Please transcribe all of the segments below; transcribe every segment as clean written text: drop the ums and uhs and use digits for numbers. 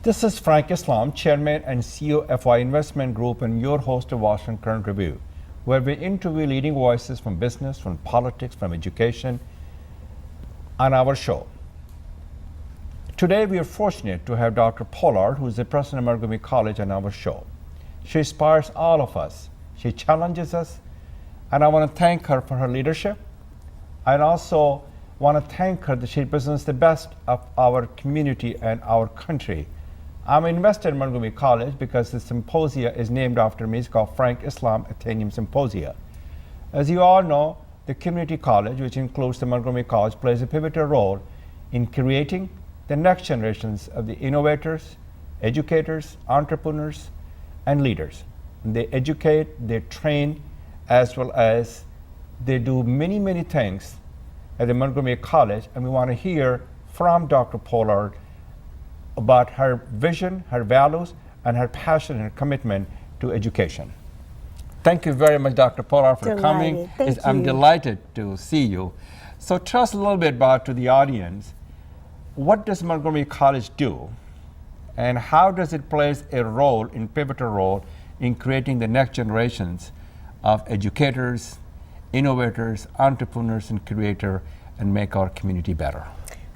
This is Frank Islam, Chairman and CEO of our investment group and your host of Washington Current Review, where we interview leading voices from business, from politics, from education on our show. Today we are fortunate to have Dr. Pollard, who is the president of Montgomery College, on our show. She inspires all of us. She challenges us, and I want to thank her for her leadership. I also want to thank her that she represents the best of our community and our country. I'm invested in Montgomery College because the symposia is named after me. It's called Frank Islam Athenaeum Symposia. As you all know, the community college, which includes the Montgomery College, plays a pivotal role in creating the next generations of the innovators, educators, entrepreneurs, and leaders. They educate, they train, as well as they do many, many things at the Montgomery College, and we want to hear from Dr. Pollard about her vision, her values, and her passion and her commitment to education. Thank you very much, Dr. Pollard, for coming. I'm delighted to see you. So tell us a little bit about, to the audience, what does Montgomery College do, and how does it play a role, pivotal role, in creating the next generations of educators, innovators, entrepreneurs, and creators, and make our community better?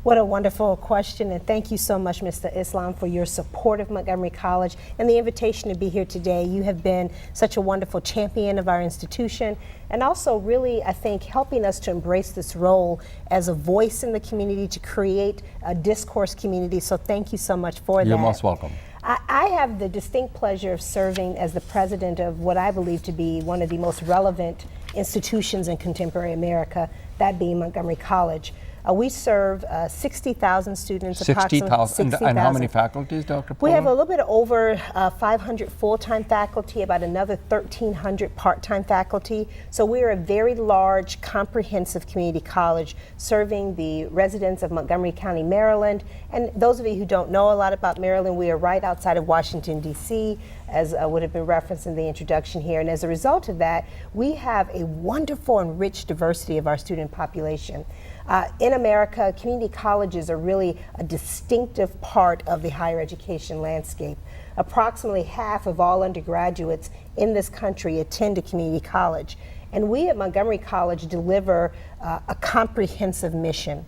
What a wonderful question, and thank you so much, Mr. Islam, for your support of Montgomery College and the invitation to be here today. You have been such a wonderful champion of our institution, and also really, I think, helping us to embrace this role as a voice in the community to create a discourse community. So thank you so much for that. You're most welcome. I have the distinct pleasure of serving as the president of what I believe to be one of the most relevant institutions in contemporary America, that being Montgomery College. We serve 60,000 students. 60,000. And how many faculties, Dr. Pollard? We have a little bit over 500 full-time faculty, about another 1,300 part-time faculty. So we are a very large, comprehensive community college serving the residents of Montgomery County, Maryland. And those of you who don't know a lot about Maryland, we are right outside of Washington, D.C., as would have been referenced in the introduction here. And as a result of that, we have a wonderful and rich diversity of our student population. In America, community colleges are really a distinctive part of the higher education landscape. Approximately half of all undergraduates in this country attend a community college. And we at Montgomery College deliver a comprehensive mission.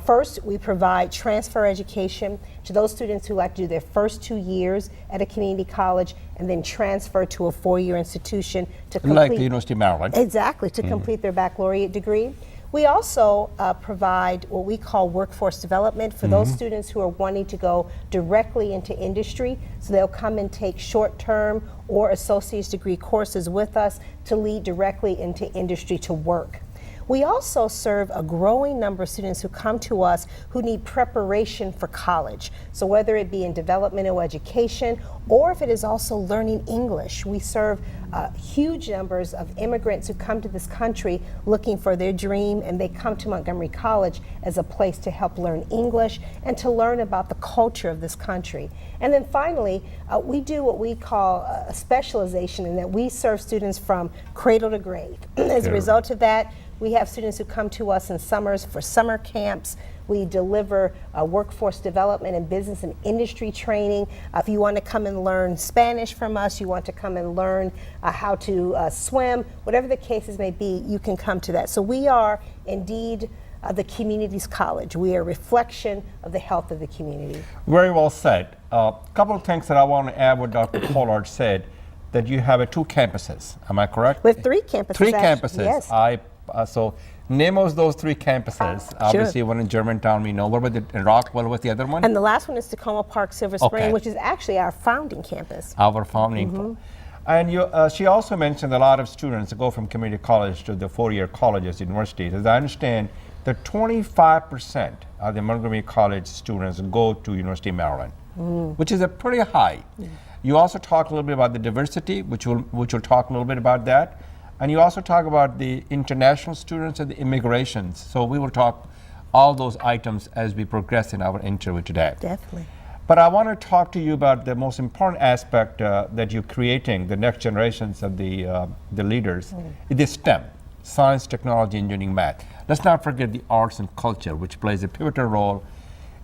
First, we provide transfer education to those students who like to do their first 2 years at a community college and then transfer to a 4-year institution to complete. Like the University of Maryland. Exactly, to complete their baccalaureate degree. We also provide what we call workforce development for those students who are wanting to go directly into industry. So they'll come and take short-term or associate's degree courses with us to lead directly into industry to work. We also serve a growing number of students who come to us who need preparation for college. So whether it be in developmental education or if it is also learning English, we serve huge numbers of immigrants who come to this country looking for their dream, and they come to Montgomery College as a place to help learn English and to learn about the culture of this country. And then finally, we do what we call a specialization in that we serve students from cradle to grave. As a result of that, we have students who come to us in summers for summer camps. We deliver workforce development and business and industry training. If you want to come and learn Spanish from us, you want to come and learn how to swim, whatever the cases may be, you can come to that. So we are indeed the community's college. We are a reflection of the health of the community. Very well said. A couple of things that I want to add what Dr. Pollard said, that you have 2 campuses. Am I correct? With 3 campuses. 3 campuses. Yes. So name us those 3 campuses. Obviously, one in Germantown, we know. What about in Rockwell? What's the other one? And the last one is Tacoma Park, Silver Spring, which is actually our founding campus. Our founding. And she also mentioned a lot of students go from community college to the 4-year colleges, universities. As I understand, that 25% of the Montgomery College students go to University of Maryland, which is a pretty high. You also talk a little bit about the diversity, which we'll talk a little bit about that. And you also talk about the international students and the immigrations. So we will talk all those items as we progress in our interview today. Definitely. But I want to talk to you about the most important aspect that you're creating, the next generations of the leaders. It is STEM, science, technology, engineering, math. Let's not forget the arts and culture, which plays a pivotal role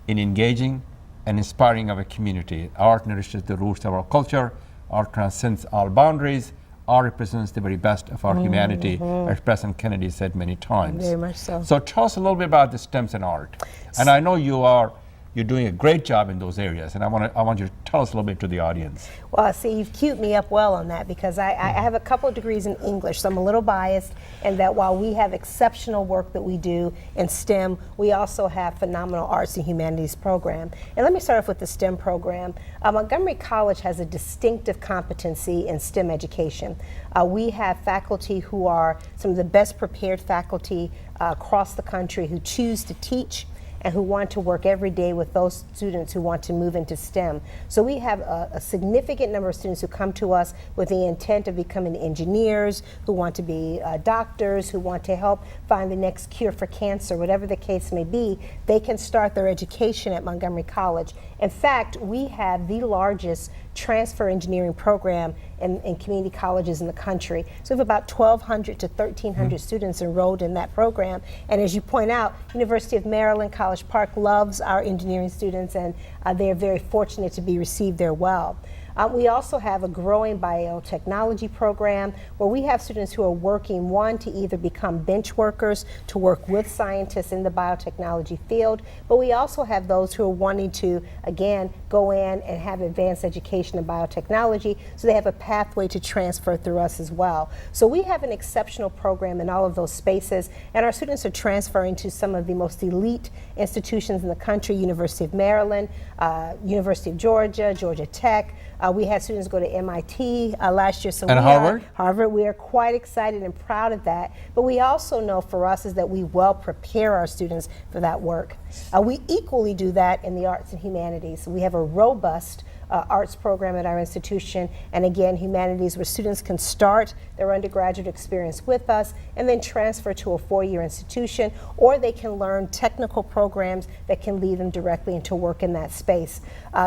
in engaging and inspiring our community. Art nourishes the roots of our culture. Art transcends all boundaries. Art represents the very best of our humanity, as President Kennedy said many times. Very much so. So tell us a little bit about the STEMs and art. And I know you're doing a great job in those areas, and I want you to tell us a little bit to the audience. Well, see, you've queued me up well on that because I have a couple of degrees in English, so I'm a little biased in that while we have exceptional work that we do in STEM, we also have phenomenal arts and humanities program. And let me start off with the STEM program. Montgomery College has a distinctive competency in STEM education. We have faculty who are some of the best prepared faculty across the country who choose to teach and who want to work every day with those students who want to move into STEM. So we have a significant number of students who come to us with the intent of becoming engineers, who want to be doctors, who want to help find the next cure for cancer, whatever the case may be. They can start their education at Montgomery College. In fact, we have the largest transfer engineering program in community colleges in the country. So we have about 1,200 to 1,300 students enrolled in that program. And as you point out, University of Maryland, College Park loves our engineering students, and they are very fortunate to be received there well. We also have a growing biotechnology program where we have students who are working, one, to either become bench workers, to work with scientists in the biotechnology field, but we also have those who are wanting to, again, go in and have advanced education in biotechnology, so they have a pathway to transfer through us as well. So we have an exceptional program in all of those spaces, and our students are transferring to some of the most elite institutions in the country: University of Maryland, University of Georgia, Georgia Tech. We had students go to MIT last year. So and Harvard? Harvard, we are quite excited and proud of that. But we also know for us is that we well prepare our students for that work. We equally do that in the arts and humanities. We have a robust arts program at our institution, and again, humanities, where students can start their undergraduate experience with us and then transfer to a four-year institution, or they can learn technical programs that can lead them directly into work in that space.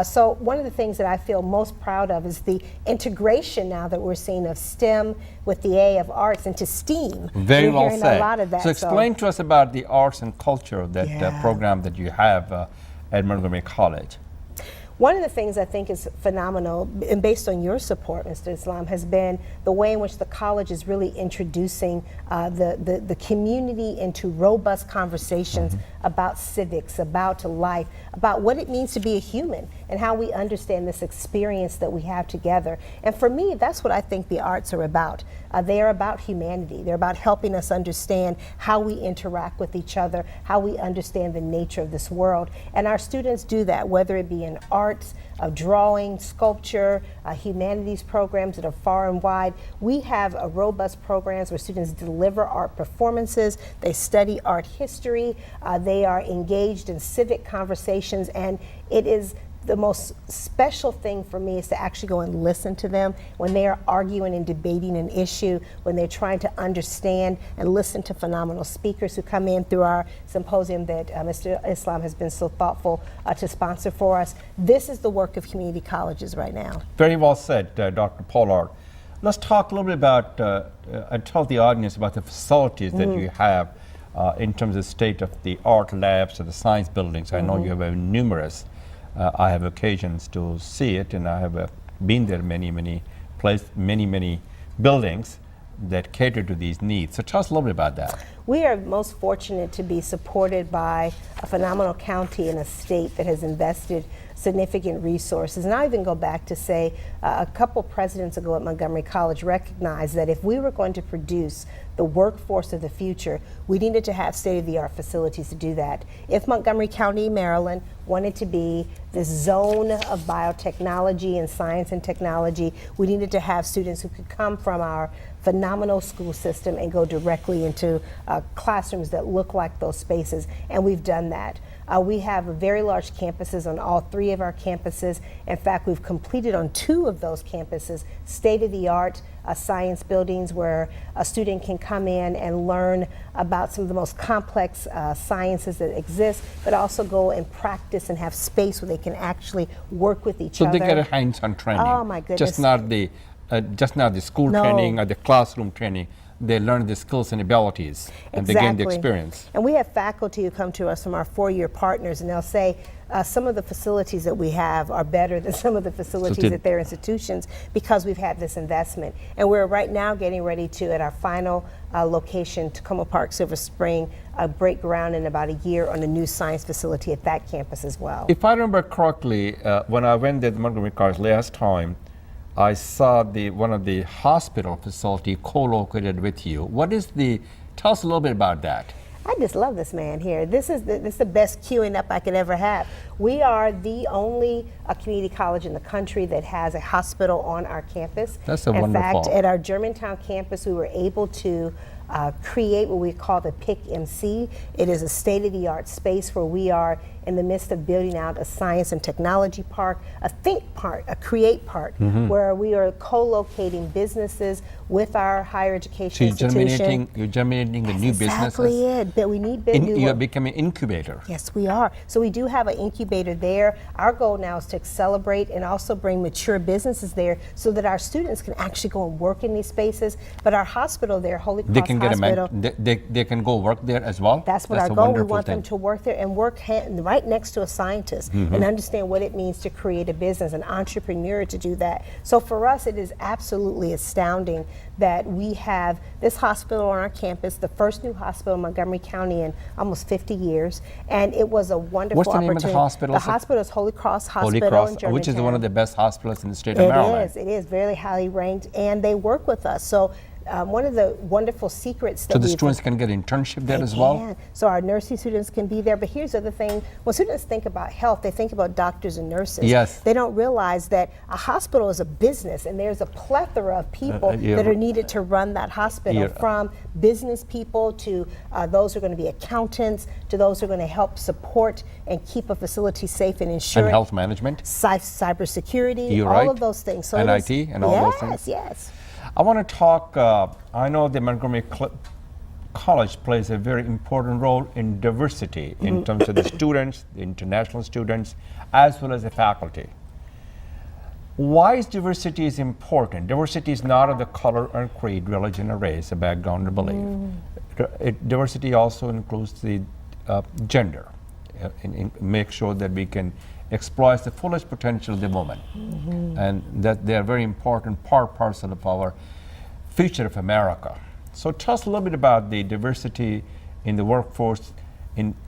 So one of the things that I feel most proud of is the integration now that we're seeing of STEM with the A of arts into STEAM. Very well hearing said. A lot of that, so explain to us about the arts and culture, that program that you have at Montgomery College. One of the things I think is phenomenal, and based on your support, Mr. Islam, has been the way in which the college is really introducing the community into robust conversations about civics, about life, about what it means to be a human, and how we understand this experience that we have together. And for me, that's what I think the arts are about. They are about humanity. They're about helping us understand how we interact with each other, how we understand the nature of this world. And our students do that, whether it be in arts, drawing, sculpture, humanities programs that are far and wide. We have robust programs where students deliver art performances, they study art history, they are engaged in civic conversations, and it is the most special thing for me is to actually go and listen to them when they are arguing and debating an issue, when they're trying to understand and listen to phenomenal speakers who come in through our symposium that Mr. Islam has been so thoughtful to sponsor for us. This is the work of community colleges right now. Very well said, Dr. Pollard. Let's talk a little bit about, and tell the audience about the facilities that you have in terms of state of the art labs and the science buildings. I know you have numerous. I have occasions to see it, and I have been there many buildings that cater to these needs. So tell us a little bit about that. We are most fortunate to be supported by a phenomenal county and a state that has invested significant resources. And I even go back to say a couple presidents ago at Montgomery College recognized that if we were going to produce the workforce of the future, we needed to have state-of-the-art facilities to do that. If Montgomery County, Maryland, wanted to be this zone of biotechnology and science and technology, we needed to have students who could come from our phenomenal school system and go directly into classrooms that look like those spaces, and we've done that. We have very large campuses on all three of our campuses. In fact, we've completed on 2 of those campuses state-of-the-art science buildings where a student can come in and learn about some of the most complex sciences that exist, but also go and practice and have space where they can actually work with each other. So they get a hands-on training. Oh my goodness. Just not the school training or the classroom training. they learn the skills and abilities, and they gain the experience. And we have faculty who come to us from our 4-year partners, and they'll say some of the facilities that we have are better than some of the facilities at their institutions because we've had this investment. And we're right now getting ready to, at our final location, Tacoma Park, Silver Spring, break ground in about a year on a new science facility at that campus as well. If I remember correctly, when I went to Montgomery College last time, I saw one of the hospital facility co-located with you. Tell us a little bit about that. I just love this man here. This is the best queuing up I could ever have. We are the only community college in the country that has a hospital on our campus. That's wonderful. In fact, at our Germantown campus, we were able to create what we call the PIC-MC. It is a state-of-the-art space where we are in the midst of building out a science and technology park, a think park, a create park, where we are co-locating businesses with our higher education institution. You're germinating the new businesses? Exactly it, but we need new You're becoming an incubator. Yes, we are. So we do have an incubator there. Our goal now is to accelerate and also bring mature businesses there so that our students can actually go and work in these spaces. But our hospital there, Holy Cross Hospital, they can go work there as well? That's our goal. We want them to work there and work right next to a scientist and understand what it means to create a business, an entrepreneur to do that. So for us, it is absolutely astounding that we have this hospital on our campus, the first new hospital in Montgomery County in almost 50 years, and it was a wonderful opportunity. What's the name of the hospital? The hospital is Holy Cross Hospital in Germantown. Which is one of the best hospitals in the state of Maryland. It is very highly ranked, and they work with us. So one of the wonderful secrets that the students can get internship there as well? So our nursing students can be there. But here's the other thing. When students think about health, they think about doctors and nurses. Yes. They don't realize that a hospital is a business, and there's a plethora of people that are needed to run that hospital, from business people to those who are going to be accountants, to those who are going to help support and keep a facility safe and ensure. And health management? Cybersecurity, all of those things. So and IT and all those things? Yes. I want to talk, I know the Montgomery College plays a very important role in diversity in terms of the students, the international students, as well as the faculty. Why is diversity is important? Diversity is not of the color or creed, religion or race, a background or belief. Diversity also includes the gender, make sure that we can exploit the fullest potential of the woman, and that they are very important parcel of our future of America. So tell us a little bit about the diversity in the workforce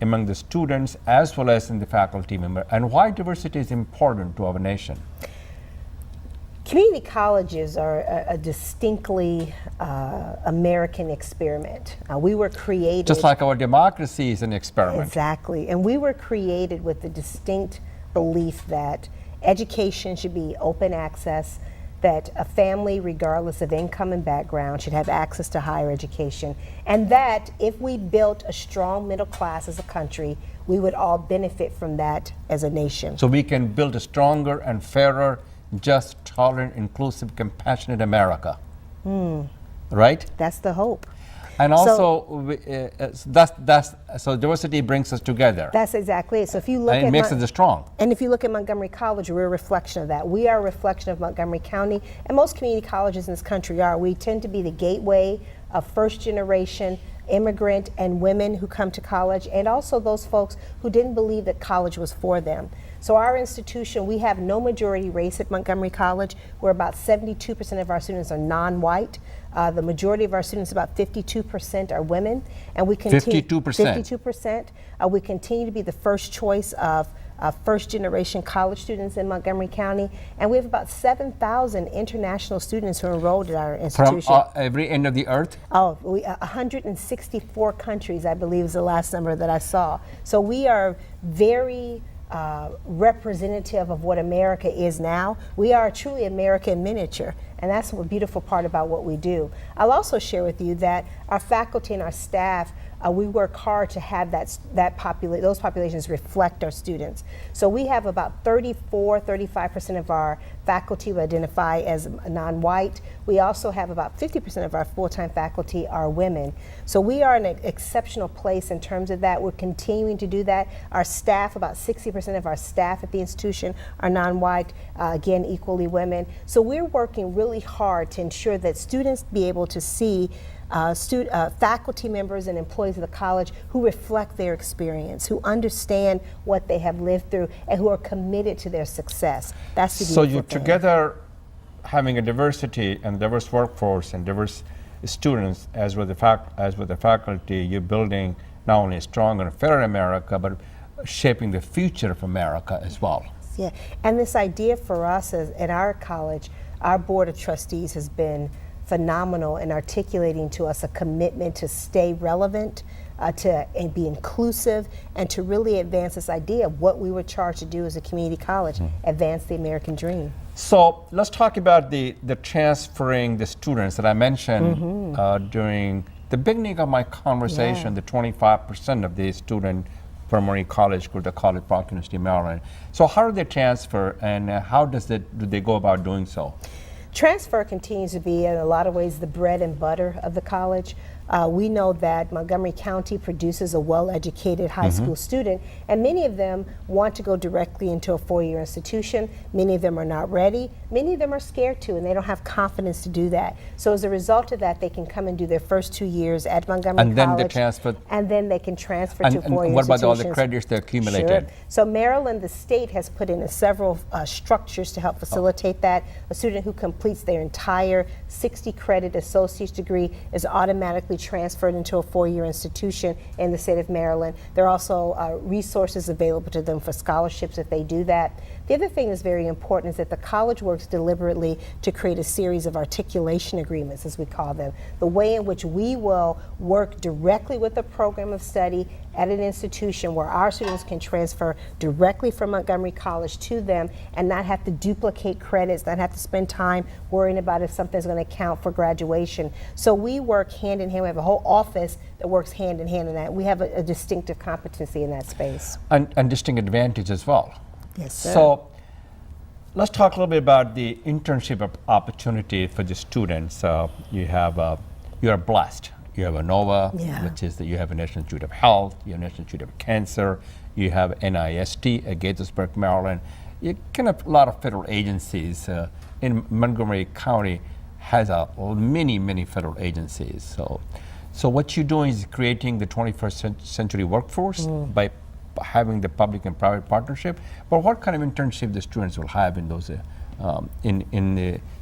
among the students as well as in the faculty member, and why diversity is important to our nation. Community colleges are a distinctly American experiment. We were created... Just like our democracy is an experiment. Exactly. And we were created with the distinct belief that education should be open access, that a family, regardless of income and background, should have access to higher education, and that if we built a strong middle class as a country, we would all benefit from that as a nation. So we can build a stronger and fairer, just, tolerant, inclusive, compassionate America. Right? That's the hope. And also, so diversity brings us together. That's exactly it. So if you look and it makes us strong. And if you look at Montgomery College, we're a reflection of that. We are a reflection of Montgomery County, and most community colleges in this country are. We tend to be the gateway of first generation immigrant and women who come to college, and also those folks who didn't believe that college was for them. So our institution, we have no majority race at Montgomery College, where about 72% of our students are non-white. The majority of our students, about 52%, are women, and we continue 52%. We continue to be the first choice of first-generation college students in Montgomery County, and we have about 7,000 international students who are enrolled at our institution. From every end of the earth? 164 countries, I believe, is the last number that I saw. So we are very representative of what America is now. We are truly America in miniature, and that's the beautiful part about what we do. I'll also share with you that our faculty and our staff, we work hard to have those populations reflect our students. So we have about 35% of our faculty who identify as non-white. We also have about 50% of our full-time faculty are women. So we are in an exceptional place in terms of that. We're continuing to do that. Our staff, about 60% of our staff at the institution are non-white, again, equally women. So we're working really hard to ensure that students be able to see faculty members and employees of the college who reflect their experience, who understand what they have lived through, and who are committed to their success. That's the So beautiful you thing. together having a diversity and diverse workforce and diverse students, as with the faculty, you're building not only a strong and fairer America, but shaping the future of America as well. Yeah, and this idea for us at our college, our board of trustees has been phenomenal in articulating to us a commitment to stay relevant, and be inclusive, and to really advance this idea of what we were charged to do as a community college, advance the American dream. So let's talk about the transferring the students that I mentioned during the beginning of my conversation, the 25% of the student from Emory College go to College Park, University of Maryland. So how do they transfer, and how do they go about doing so? Transfer continues to be, in a lot of ways, the bread and butter of the college. We know that Montgomery County produces a well-educated high school student, and many of them want to go directly into a four-year institution. Many of them are not ready. Many of them are scared to, and they don't have confidence to do that. So as a result of that, they can come and do their first 2 years at Montgomery And then College, they transfer. and then they can transfer And, to four-year and what about all the institutions. credits they accumulated? Sure. So Maryland, the state, has put in several structures to help facilitate that. A student who completes their entire 60-credit associate's degree is automatically transferred into a four-year institution in the state of Maryland. There are also resources available to them for scholarships if they do that. The other thing that's very important is that the college works deliberately to create a series of articulation agreements, as we call them, the way in which we will work directly with a program of study at an institution where our students can transfer directly from Montgomery College to them and not have to duplicate credits, not have to spend time worrying about if something's going to count for graduation. So we work hand in hand. We have a whole office that works hand in hand in that. We have a distinctive competency in that space. And distinct advantage as well. Yes, sir. So let's talk a little bit about the internship opportunity for the students. You are blessed. You have ANOVA, which is that you have a National Institute of Health, you have National Institute of Cancer, you have NIST at Gaithersburg, Maryland. You kind of a lot of federal agencies. In Montgomery County has many federal agencies. So what you're doing is creating the 21st century workforce by having the public and private partnership. But what kind of internship the students will have in those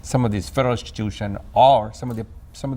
some of these federal institutions or some of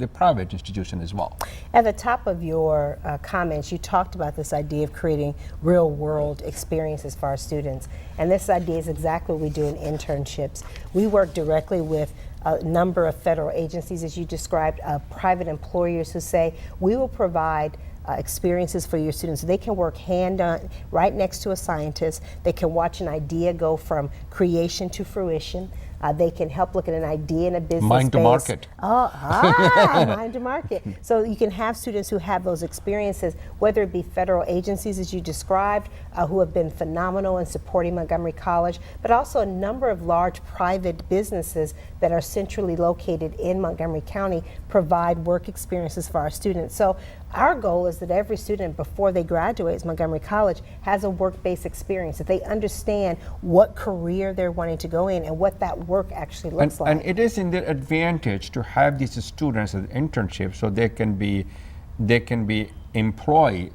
the private institutions as well? At the top of your comments, you talked about this idea of creating real-world experiences for our students. And this idea is exactly what we do in internships. We work directly with a number of federal agencies, as you described, private employers who say, we will provide experiences for your students. They can work right next to a scientist. They can watch an idea go from creation to fruition. They can help look at an idea in a business Mind to space. market. Mind to market. So you can have students who have those experiences, whether it be federal agencies, as you described, who have been phenomenal in supporting Montgomery College, but also a number of large private businesses that are centrally located in Montgomery County provide work experiences for our students. So our goal is that every student, before they graduate at Montgomery College, has a work-based experience, that they understand what career they're wanting to go in and what that work actually looks like. And it is in their advantage to have these students as internships, so they can be employed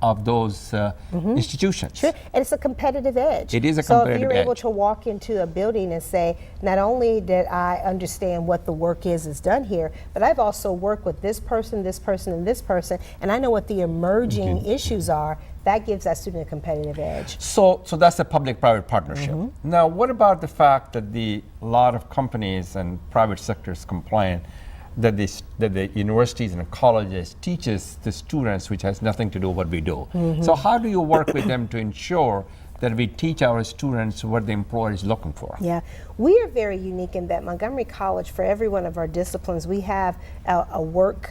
of those institutions. Sure, and it's a competitive edge. It is a So if competitive you're able edge. to walk into a building and say, not only did I understand what the work is done here, but I've also worked with this person, and this person, and I know what the emerging issues are, that gives that student a competitive edge. So that's a public-private partnership. Now, what about the fact that a lot of companies and private sectors complain that the universities and colleges teaches the students, which has nothing to do with what we do. So how do you work with them to ensure that we teach our students what the employer is looking for? Yeah, we are very unique in that Montgomery College, for every one of our disciplines, we have a work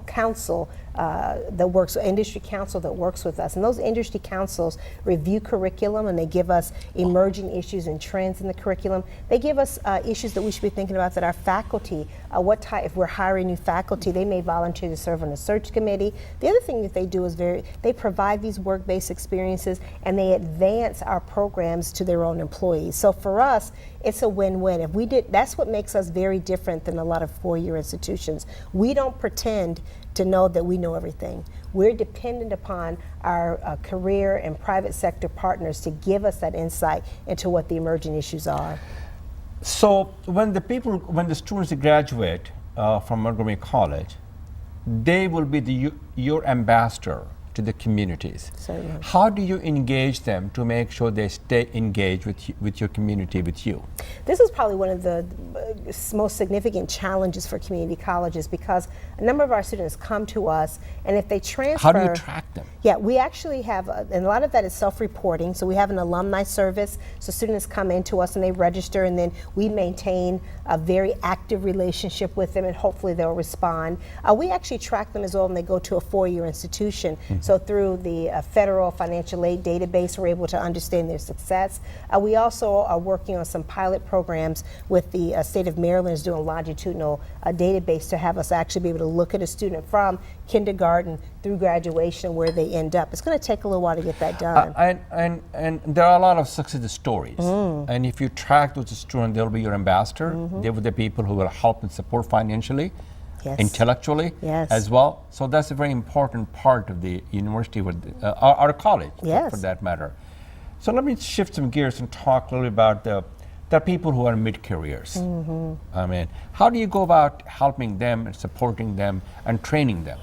council industry council that works with us. And those industry councils review curriculum, and they give us emerging issues and trends in the curriculum. They give us issues that we should be thinking about that our faculty, if we're hiring new faculty, they may volunteer to serve on a search committee. The other thing that they do is they provide these work-based experiences, and they advance our programs to their own employees. So for us, it's a win-win. That's what makes us very different than a lot of four-year institutions. We don't pretend to know that we know everything. We're dependent upon our career and private sector partners to give us that insight into what the emerging issues are. So when the students graduate from Montgomery College, they will be your ambassador to the communities. Certainly. How do you engage them to make sure they stay engaged with your community, with you? This is probably one of the most significant challenges for community colleges, because a number of our students come to us, and if they transfer... How do you track them? Yeah, we actually have, and a lot of that is self-reporting, so we have an alumni service, so students come into us and they register, and then we maintain a very active relationship with them, and hopefully they'll respond. We actually track them as well when they go to a four-year institution. So through the federal financial aid database, we're able to understand their success. We also are working on some pilot programs with the state of Maryland is doing a longitudinal database to have us actually be able to look at a student from kindergarten through graduation where they end up. It's going to take a little while to get that done. And there are a lot of success stories. And if you track those students, they'll be your ambassador. They will be the people who will help and support financially. Yes. Intellectually as well. So that's a very important part of the university, our college, for that matter. So let me shift some gears and talk a little bit about the people who are mid-careers. I mean, how do you go about helping them and supporting them and training them?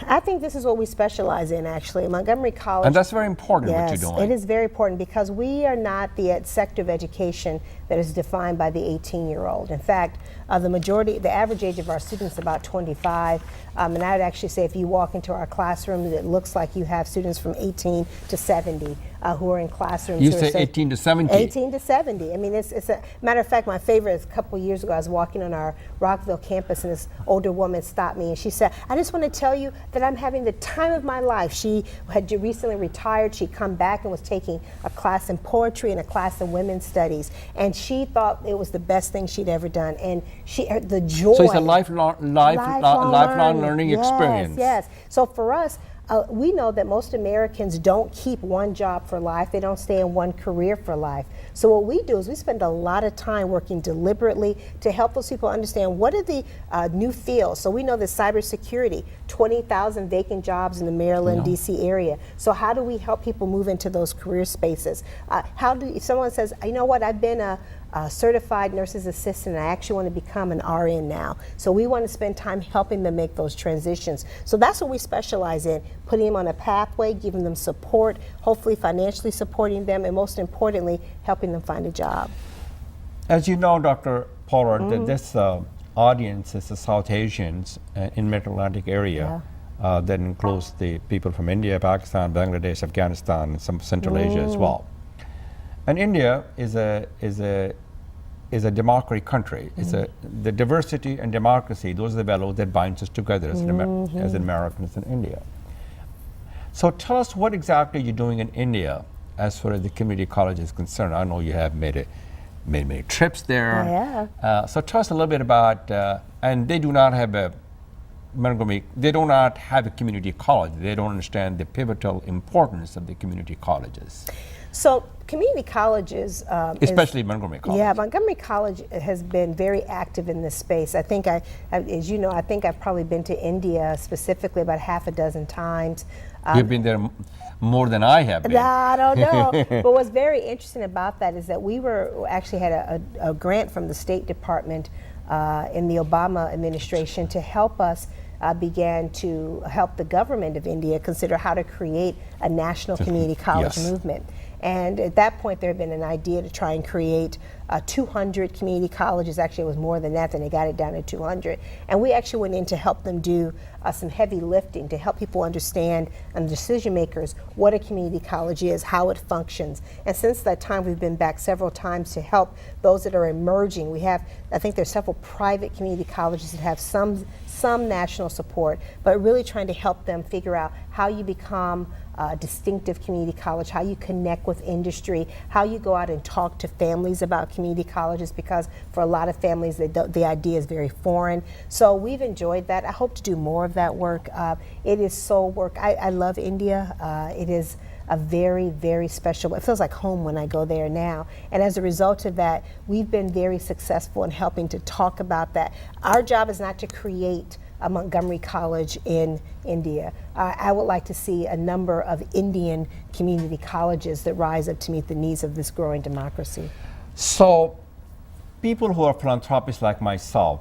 I think this is what we specialize in, actually. Montgomery College. And that's very important, what you're doing. Yes, it is very important, because we are not the sector of education that is defined by the 18-year-old. In fact, the average age of our students is about 25. And I would actually say if you walk into our classrooms, it looks like you have students from 18 to 70 who are in classrooms. You say 18 to 70? 18 to 70. I mean, it's a matter of fact, my favorite is a couple of years ago, I was walking on our Rockville campus, and this older woman stopped me, and she said, I just want to tell you that I'm having the time of my life. She had recently retired. She'd come back and was taking a class in poetry and a class in women's studies, and she thought it was the best thing she'd ever done. And the joy. So it's a lifelong learning experience. Yes. So for us, we know that most Americans don't keep one job for life. They don't stay in one career for life. So what we do is we spend a lot of time working deliberately to help those people understand what are the new fields. So we know that cybersecurity, 20,000 vacant jobs in the Maryland, D.C. area. So how do we help people move into those career spaces? If someone says, you know what, I've been a certified nurse's assistant, and I actually want to become an RN now. So we want to spend time helping them make those transitions. So that's what we specialize in, putting them on a pathway, giving them support, hopefully financially supporting them, and most importantly, helping them find a job. As you know, Dr. Pollard, that this audience is the South Asians in Mid-Atlantic area. That includes the people from India, Pakistan, Bangladesh, Afghanistan, and some Central Asia as well. And India is a democratic country. The diversity and democracy, those are the values that binds us together as Americans in India. So tell us what exactly you're doing in India as far as the community college is concerned. I know you have made many trips there. So tell us a little bit about, and they do not have a community college. They don't understand the pivotal importance of the community colleges. So community colleges, especially Montgomery College. Yeah, Montgomery College has been very active in this space. I think as you know, I think I've probably been to India specifically about half a dozen times. You've been there more than I have been. I don't know. But what's very interesting about that is that we actually had a grant from the State Department in the Obama administration to help us began to help the government of India consider how to create a national community college movement. And at that point, there had been an idea to try and create 200 community colleges. Actually, it was more than that, then they got it down to 200. And we actually went in to help them do some heavy lifting to help people understand, and decision makers, what a community college is, how it functions. And since that time, we've been back several times to help those that are emerging. We have, I think there's several private community colleges that have some national support, but really trying to help them figure out how you become a distinctive community college, how you connect with industry, how you go out and talk to families about community colleges, because for a lot of families the idea is very foreign. So we've enjoyed that. I hope to do more of that work. It is so work. I love India. It is a very, very special, it feels like home when I go there now. And as a result of that, we've been very successful in helping to talk about that. Our job is not to create a Montgomery College in India. I would like to see a number of Indian community colleges that rise up to meet the needs of this growing democracy. So, people who are philanthropists like myself,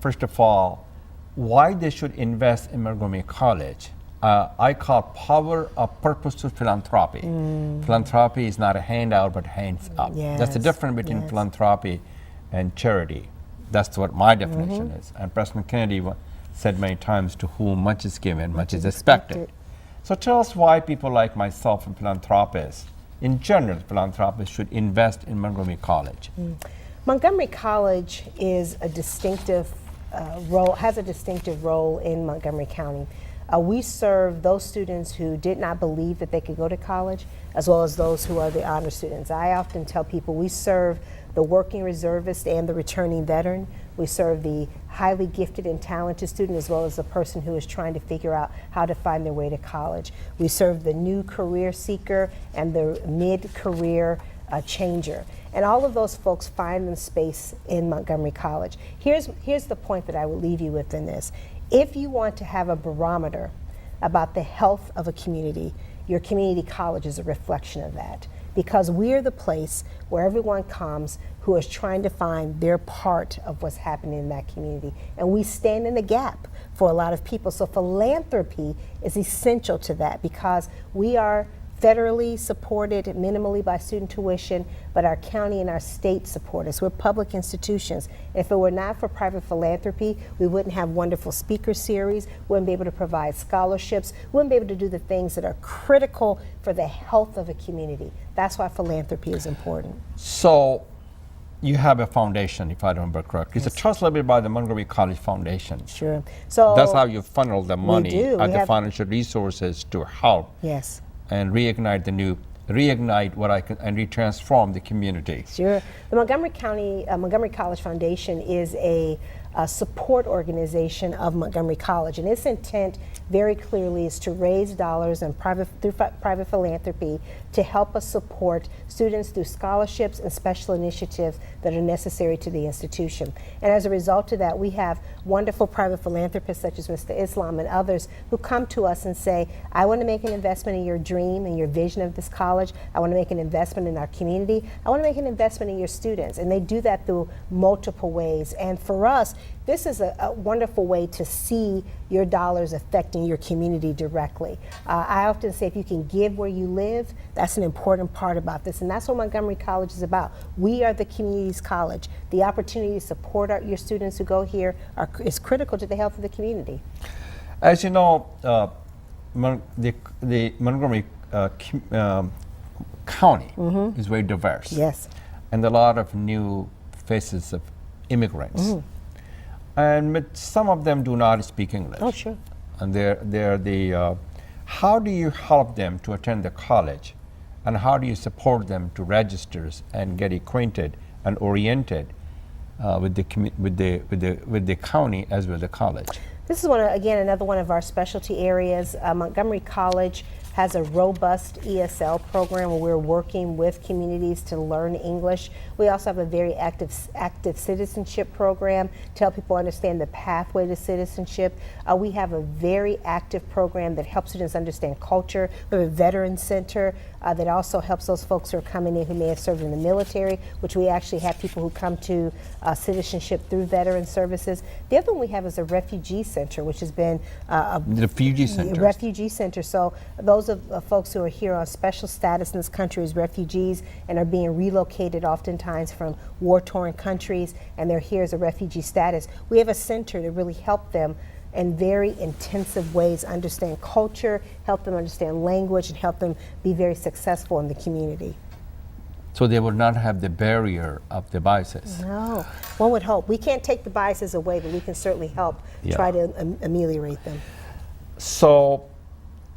first of all, why they should invest in Montgomery College? I call power of purposeful philanthropy. Philanthropy is not a handout, but hands up. Yes, That's the difference between philanthropy and charity. That's what my definition is. And President Kennedy said many times, to whom much is given, much is expected. So tell us why people like myself and philanthropists, in general, philanthropists should invest in Montgomery College. Montgomery College is a distinctive role, has a distinctive role in Montgomery County. We serve those students who did not believe that they could go to college, as well as those who are the honor students. I often tell people we serve the working reservist and the returning veteran. We serve the highly gifted and talented student, as well as the person who is trying to figure out how to find their way to college. We serve the new career seeker and the mid-career changer. And all of those folks find them space in Montgomery College. Here's the point that I will leave you with in this. If you want to have a barometer about the health of a community, your community college is a reflection of that. Because we're the place where everyone comes who is trying to find their part of what's happening in that community. And we stand in the gap for a lot of people. So philanthropy is essential to that, because we are federally supported minimally by student tuition, but our county and our state support us. We're public institutions. If it were not for private philanthropy, we wouldn't have wonderful speaker series, wouldn't be able to provide scholarships, wouldn't be able to do the things that are critical for the health of a community. That's why philanthropy is important. So, you have a foundation, if I remember correctly. So tell us a little bit about the Montgomery College Foundation. Sure. So that's how you funnel the money and the have financial resources to help and reignite and retransform the community. Sure. The Montgomery College Foundation is a support organization of Montgomery College, and its intent very clearly is to raise dollars and through private philanthropy to help us support students through scholarships and special initiatives that are necessary to the institution. And as a result of that, we have wonderful private philanthropists such as Mr. Islam and others who come to us and say, I want to make an investment in your dream and your vision of this college. I want to make an investment in our community. I want to make an investment in your students. And they do that through multiple ways. And for us, this is a wonderful way to see your dollars affecting your community directly. I often say if you can give where you live, that's an important part about this. And that's what Montgomery College is about. We are the community's college. The opportunity to support your students who go here is critical to the health of the community. As you know, the Montgomery County is very diverse. Yes. And a lot of new faces of immigrants. And some of them do not speak English. Oh, sure. And they're the, how do you help them to attend the college? And how do you support them to register and get acquainted and oriented with the county as well as the college? This is another one of our specialty areas. Montgomery College has a robust ESL program where we're working with communities to learn English. We also have a very active citizenship program to help people understand the pathway to citizenship. We have a very active program that helps students understand culture. We have a veteran center that also helps those folks who are coming in who may have served in the military, which we actually have people who come to citizenship through veteran services. The other one we have is a refugee center, which has been refugee center. Refugee center. So those those of folks who are here on special status in this country as refugees and are being relocated oftentimes from war-torn countries, and they're here as a refugee status, we have a center to really help them in very intensive ways understand culture, help them understand language, and help them be very successful in the community. So they will not have the barrier of the biases. No, one would hope. We can't take the biases away, but we can certainly help try to ameliorate them. So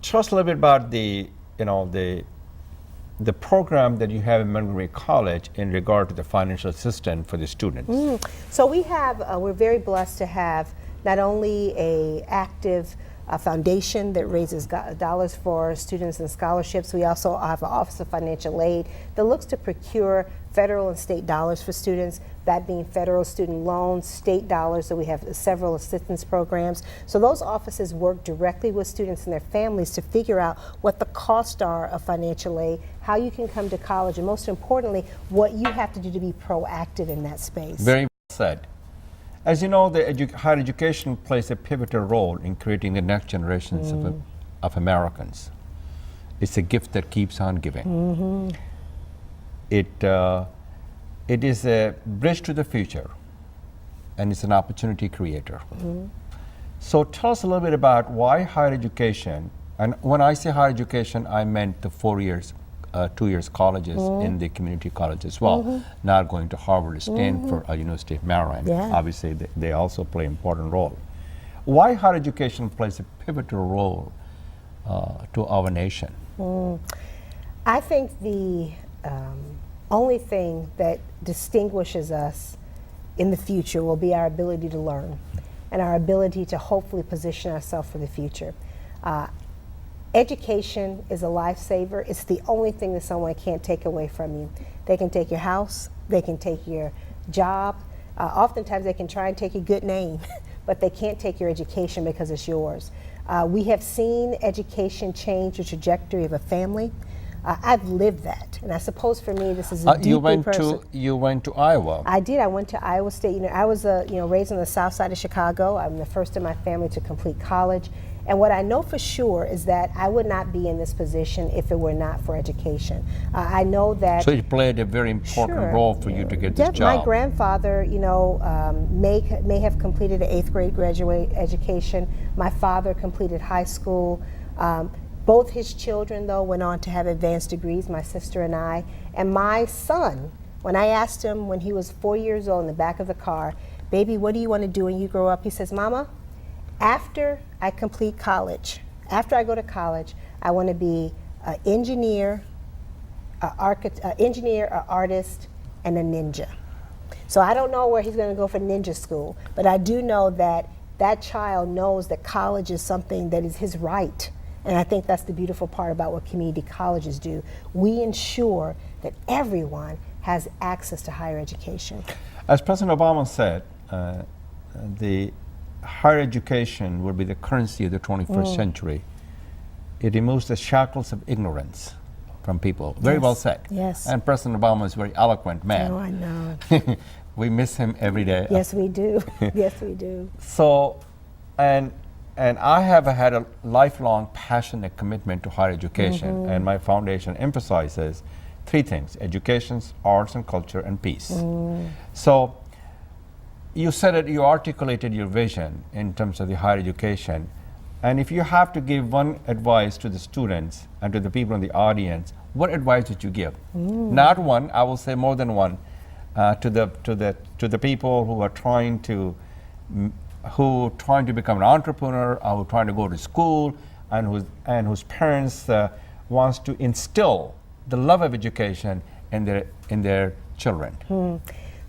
tell us a little bit about the program that you have in Montgomery College in regard to the financial assistance for the students. So we have, we're very blessed to have not only a active foundation that raises dollars for students and scholarships. We also have an Office of Financial Aid that looks to procure federal and state dollars for students, that being federal student loans, state dollars, so we have several assistance programs. So those offices work directly with students and their families to figure out what the costs are of financial aid, how you can come to college, and most importantly, what you have to do to be proactive in that space. Very well said. As you know, the higher education plays a pivotal role in creating the next generations of Americans. It's a gift that keeps on giving. It is a bridge to the future, and it's an opportunity creator. So tell us a little bit about why higher education, and when I say higher education, I meant the 4 years, 2 years colleges in the community college as well, not going to Harvard, Stanford, or University of Maryland. Obviously, they also play an important role. Why higher education plays a pivotal role to our nation? I think the only thing that distinguishes us in the future will be our ability to learn and our ability to hopefully position ourselves for the future. Education is a lifesaver. It's the only thing that someone can't take away from you. They can take your house, they can take your job. Oftentimes they can try and take your good name, but they can't take your education because it's yours. We have seen education change the trajectory of a family. I've lived that, and I suppose for me this is a deeply personal. You went to Iowa. I did. I went to Iowa State. I was raised on the south side of Chicago. I'm the first in my family to complete college. And what I know for sure is that I would not be in this position if it were not for education. I know that. So it played a very important role for you to get this job. My grandfather, may have completed an 8th grade graduate education. My father completed high school. Both his children, though, went on to have advanced degrees, my sister and I. And my son, when I asked him when he was 4 years old in the back of the car, "Baby, what do you want to do when you grow up?" He says, "Mama, after I complete college, after I go to college, I want to be an engineer, an artist, and a ninja." So I don't know where he's going to go for ninja school, but I do know that that child knows that college is something that is his right. And I think that's the beautiful part about what community colleges do. We ensure that everyone has access to higher education. As President Obama said, the higher education will be the currency of the 21st century. It removes the shackles of ignorance from people. Very well said. Yes. And President Obama is a very eloquent man. Oh, I know. We miss him every day. Yes, we do. Yes, we do. So, and I have had a lifelong passionate commitment to higher education, and my foundation emphasizes 3 things: education, arts and culture, and peace. So you said it, you articulated your vision in terms of the higher education, and if you have to give one advice to the students and to the people in the audience, what advice would you give? Not one, I will say more than one, to the people who are trying to become an entrepreneur, or who are trying to go to school, and whose parents wants to instill the love of education in their children.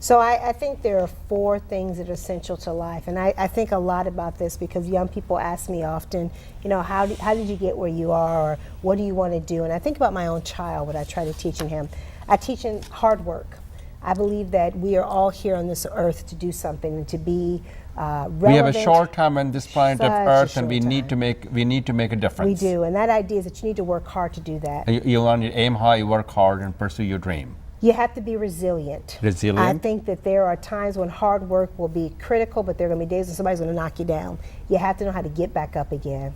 So I think there are 4 things that are essential to life, and I think a lot about this because young people ask me often, how did you get where you are, or what do you want to do? And I think about my own child, what I try to teach him. I teach him hard work. I believe that we are all here on this earth to do something and to be relevant. We have a short time on this planet of Earth, and we need to make a difference. We do, and that idea is that you need to work hard to do that. You want to aim high, work hard, and pursue your dream. You have to be resilient. I think that there are times when hard work will be critical, but there are going to be days when somebody's going to knock you down. You have to know how to get back up again.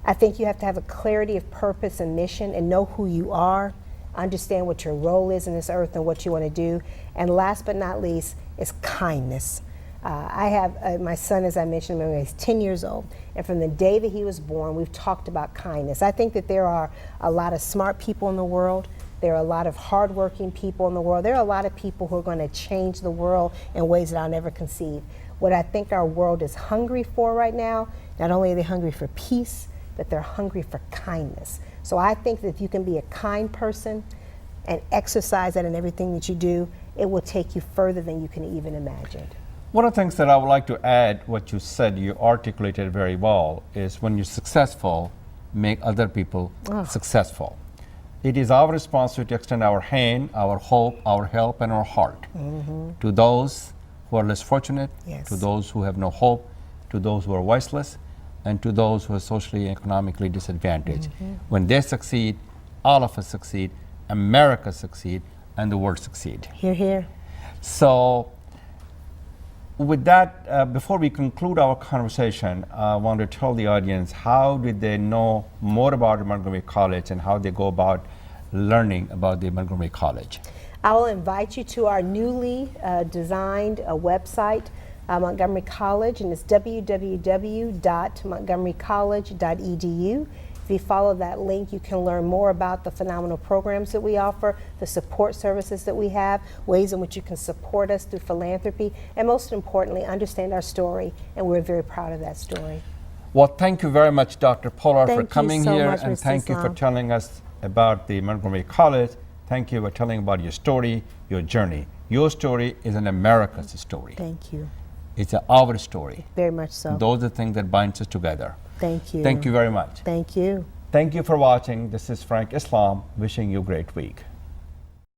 I think you have to have a clarity of purpose and mission and know who you are, understand what your role is in this earth and what you want to do. And last but not least is kindness. I have my son, as I mentioned, when he's 10 years old, and from the day that he was born, we've talked about kindness. I think that there are a lot of smart people in the world. There are a lot of hardworking people in the world. There are a lot of people who are going to change the world in ways that I'll never conceive. What I think our world is hungry for right now, not only are they hungry for peace, but they're hungry for kindness. So I think that if you can be a kind person and exercise that in everything that you do, it will take you further than you can even imagine. One of the things that I would like to add, what you said, you articulated very well, is when you're successful, make other people successful. It is our responsibility to extend our hand, our hope, our help, and our heart to those who are less fortunate, to those who have no hope, to those who are voiceless, and to those who are socially and economically disadvantaged. When they succeed, all of us succeed, America succeed, and the world succeed. Hear, hear. So, with that, before we conclude our conversation, I want to tell the audience how did they know more about Montgomery College and how they go about learning about the Montgomery College. I will invite you to our newly designed website, Montgomery College, and it's www.montgomerycollege.edu. If you follow that link, you can learn more about the phenomenal programs that we offer, the support services that we have, ways in which you can support us through philanthropy, and most importantly, understand our story, and we're very proud of that story. Well, thank you very much, Dr. Pollard, for Thank you coming so here, much, and Mr. thank you for Islam. telling us about the Montgomery College. Thank you for telling about your story, your journey. Your story is an America's story. Thank you. It's our story. Very much so. Those are the things that binds us together. Thank you. Thank you very much. Thank you. Thank you for watching. This is Frank Islam wishing you a great week.